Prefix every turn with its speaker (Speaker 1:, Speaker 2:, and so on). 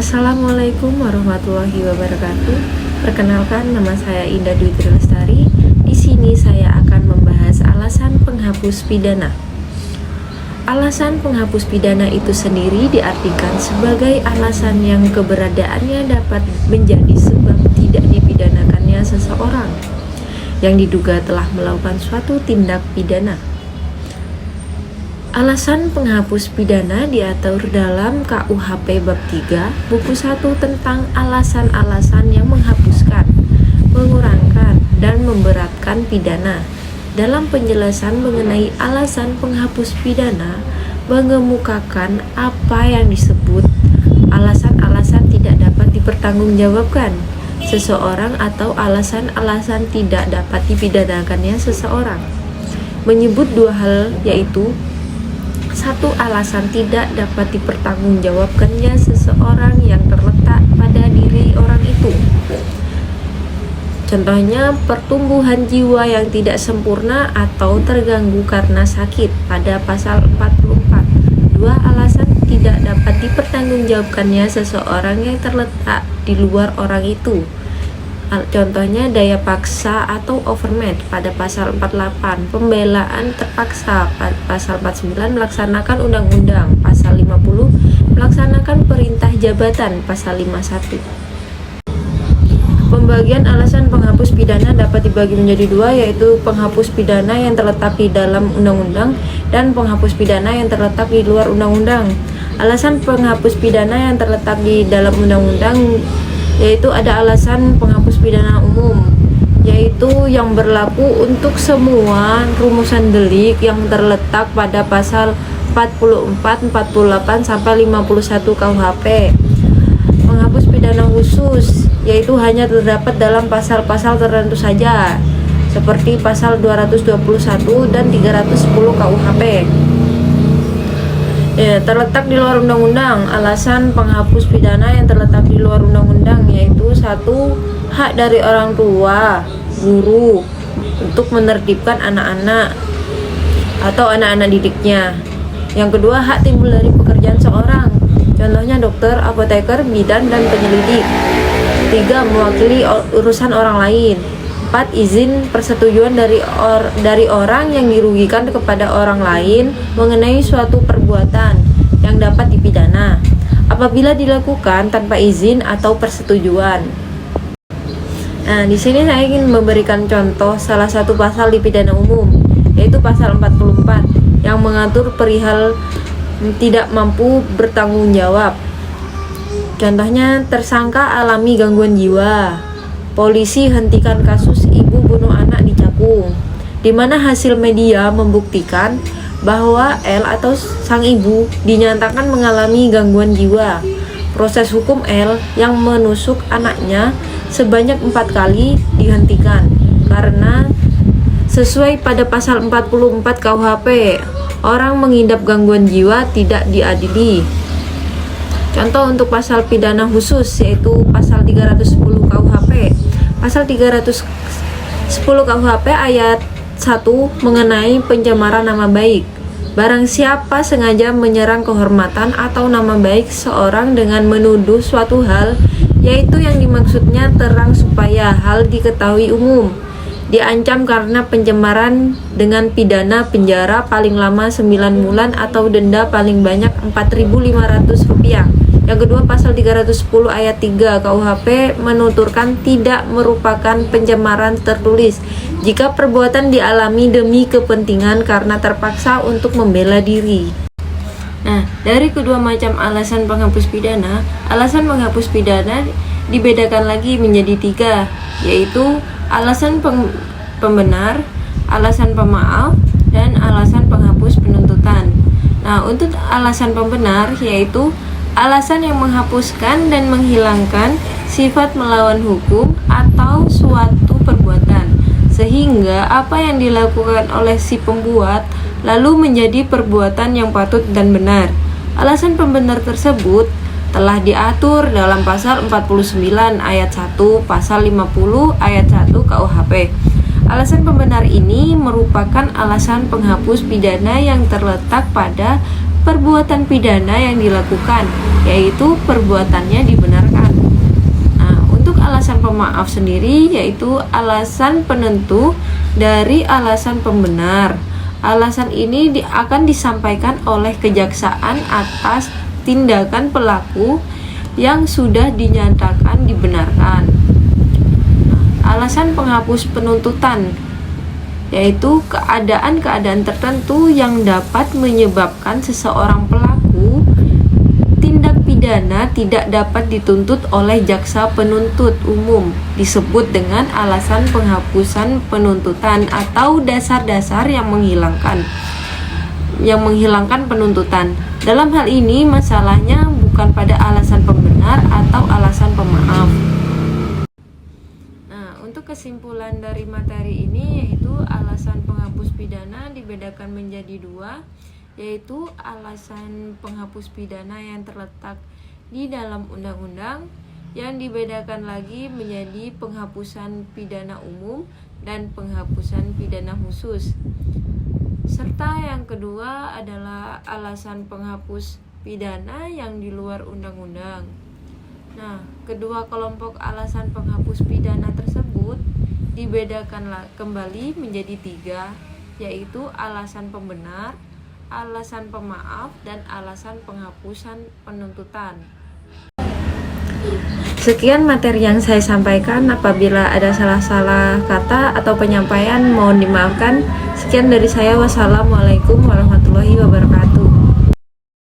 Speaker 1: Assalamualaikum warahmatullahi wabarakatuh. Perkenalkan, nama saya Indah Dwi Trilestari. Di sini saya akan membahas alasan penghapus pidana. Alasan penghapus pidana itu sendiri diartikan sebagai alasan yang keberadaannya dapat menjadi sebab tidak dipidanakannya seseorang yang diduga telah melakukan suatu tindak pidana. Alasan penghapus pidana diatur dalam KUHP Bab 3, Buku 1 tentang alasan-alasan yang menghapuskan, mengurangkan, dan memberatkan pidana. Dalam penjelasan mengenai alasan penghapus pidana, mengemukakan apa yang disebut alasan-alasan tidak dapat dipertanggungjawabkan seseorang atau alasan-alasan tidak dapat dipidanakannya seseorang. Menyebut dua hal, yaitu satu, alasan tidak dapat dipertanggungjawabkannya seseorang yang terletak pada diri orang itu. Contohnya, pertumbuhan jiwa yang tidak sempurna atau terganggu karena sakit pada pasal 44. Dua, alasan tidak dapat dipertanggungjawabkannya seseorang yang terletak di luar orang itu. Contohnya, daya paksa atau overmatch pada pasal 48, pembelaan terpaksa pasal 49, melaksanakan undang-undang pasal 50, melaksanakan perintah jabatan pasal 51. Pembagian alasan penghapus pidana dapat dibagi menjadi dua, yaitu penghapus pidana yang terletak di dalam undang-undang dan penghapus pidana yang terletak di luar undang-undang. Alasan penghapus pidana yang terletak di dalam undang-undang yaitu ada alasan penghapus pidana umum, yaitu yang berlaku untuk semua rumusan delik yang terletak pada pasal 44, 48 sampai 51 KUHP. Penghapus pidana khusus yaitu hanya terdapat dalam pasal-pasal tertentu saja, seperti pasal 221 dan 310 KUHP. Terletak di luar undang-undang. Alasan penghapus pidana yang terletak di luar undang-undang yaitu satu, hak dari orang tua, guru untuk menertibkan anak-anak atau anak-anak didiknya. Yang kedua, hak timbul dari pekerjaan seorang, contohnya dokter, apoteker, bidan, dan penyelidik. Tiga, mewakili urusan orang lain. 4. Izin persetujuan dari orang yang dirugikan kepada orang lain mengenai suatu perbuatan yang dapat dipidana apabila dilakukan tanpa izin atau persetujuan. Nah, di sini saya ingin memberikan contoh salah satu pasal di pidana umum, yaitu pasal 44 yang mengatur perihal tidak mampu bertanggung jawab. Contohnya, tersangka alami gangguan jiwa. Polisi hentikan kasus ibu bunuh anak di Cakung, di mana hasil media membuktikan bahwa L atau sang ibu dinyatakan mengalami gangguan jiwa. Proses hukum L yang menusuk anaknya sebanyak 4 kali dihentikan karena sesuai pada pasal 44 KUHP, orang mengidap gangguan jiwa tidak diadili. Contoh untuk pasal pidana khusus yaitu pasal 310 KUHP. Pasal 310 KUHP ayat 1 mengenai pencemaran nama baik. Barang siapa sengaja menyerang kehormatan atau nama baik seorang dengan menuduh suatu hal, yaitu yang dimaksudnya terang supaya hal diketahui umum, diancam karena pencemaran dengan pidana penjara paling lama 9 bulan atau denda paling banyak Rp4.500. Yang kedua, pasal 310 ayat 3 KUHP menuturkan tidak merupakan pencemaran tertulis jika perbuatan dialami demi kepentingan karena terpaksa untuk membela diri. Nah, dari kedua macam alasan penghapus pidana, alasan penghapus pidana dibedakan lagi menjadi 3, yaitu alasan pembenar, alasan pemaaf, dan alasan penghapus penuntutan. Nah, untuk alasan pembenar yaitu alasan yang menghapuskan dan menghilangkan sifat melawan hukum atau suatu perbuatan, sehingga apa yang dilakukan oleh si pembuat lalu menjadi perbuatan yang patut dan benar. Alasan pembenar tersebut telah diatur dalam pasal 49 ayat 1, pasal 50 ayat 1 KUHP. Alasan pembenar ini merupakan alasan penghapus pidana yang terletak pada perbuatan pidana yang dilakukan, yaitu perbuatannya dibenarkan. Nah, untuk alasan pemaaf sendiri yaitu alasan penentu dari alasan pembenar. Alasan ini akan disampaikan oleh kejaksaan atas tindakan pelaku yang sudah dinyatakan dibenarkan. Alasan penghapus penuntutan yaitu keadaan-keadaan tertentu yang dapat menyebabkan seseorang pelaku tindak pidana tidak dapat dituntut oleh jaksa penuntut umum, disebut dengan alasan penghapusan penuntutan atau dasar-dasar yang menghilangkan penuntutan. Dalam hal ini masalahnya bukan pada alasan pembenar atau alasan pemaaf. Untuk kesimpulan dari materi ini yaitu alasan penghapus pidana dibedakan menjadi dua, yaitu alasan penghapus pidana yang terletak di dalam undang-undang, yang dibedakan lagi menjadi penghapusan pidana umum dan penghapusan pidana khusus. Serta yang kedua adalah alasan penghapus pidana yang di luar undang-undang. Nah, kedua kelompok alasan penghapus pidana tersebut dibedakan kembali menjadi tiga, yaitu alasan pembenar, alasan pemaaf, dan alasan penghapusan penuntutan. Sekian materi yang saya sampaikan. Apabila ada salah-salah kata atau penyampaian mohon dimaafkan. Sekian dari saya. Wassalamualaikum warahmatullahi wabarakatuh.